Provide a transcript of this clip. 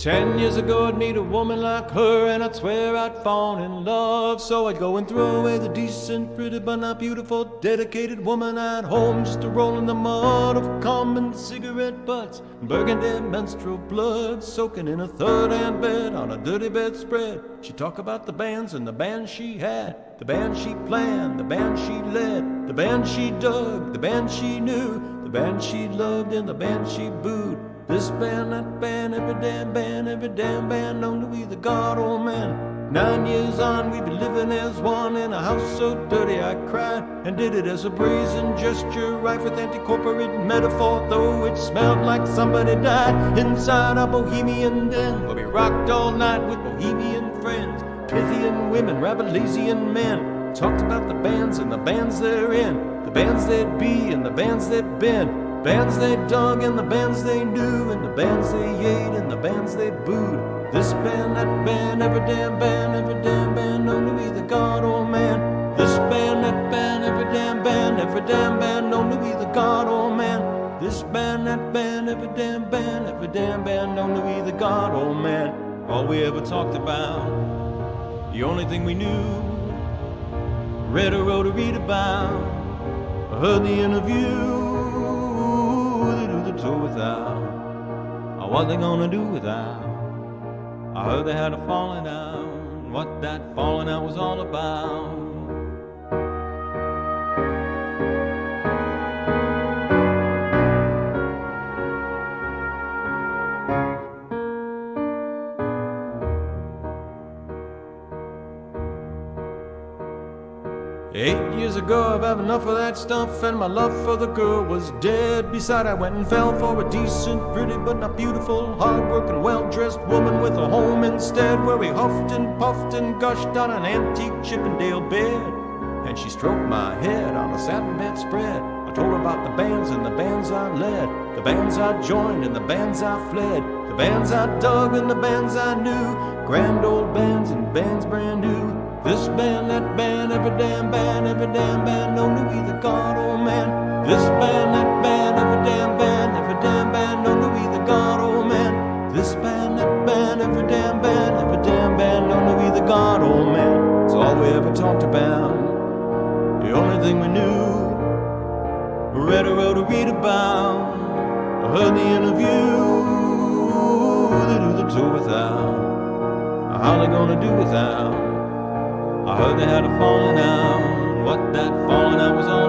10 years ago I'd meet a woman like her and I'd swear I'd fall in love. So I'd go and throw away the decent, pretty but not beautiful, dedicated woman at home, just to roll in the mud of common cigarette butts, burgundy menstrual blood, soaking in a third-hand bed on a dirty bedspread. She'd talk about the bands and the bands she had, the band she planned, the band she led, the band she dug, the band she knew, the band she loved and the band she booed. This band, that band, every damn band known to be the God, old man. 9 years on, we'd be living as one in a house so dirty I cried, and did it as a brazen gesture, rife with anti-corporate metaphor, though it smelled like somebody died inside our bohemian den, where we rocked all night with bohemian friends, Pythian women, Rabelaisian men, talked about the bands and the bands they're in, the bands they'd be and the bands they'd been, bands they dug and the bands they knew, and the bands they ate and the bands they booed. This band, that band, every damn band known to be the God, old man. This band, that band, every damn band known to be the God, old man. This band, that band, every damn band known to be the God, old man. All we ever talked about, the only thing we knew, read or wrote or read about, heard the interview. Without, what they gonna do without? I heard they had a falling out, what that falling out was all about. 8 years ago I've had enough of that stuff, and my love for the girl was dead. Beside I went and fell for a decent, pretty but not beautiful, hard-working, well-dressed woman with a home instead, where we huffed and puffed and gushed on an antique Chippendale bed. And she stroked my head on a satin bedspread. I told her about the bands and the bands I led, the bands I joined and the bands I fled, the bands I dug and the bands I knew, grand old bands and bands brand new. This band, that band, every damn band known to be the God, old man. This band, that band, every damn band known to be the God, old man. This band, that band, every damn band known to be the God, old man. It's all we ever talked about, the only thing we knew, read or wrote or read about, I heard the interview. They do the tour without, how they gonna do without? I heard they had a falling out, what that falling out was all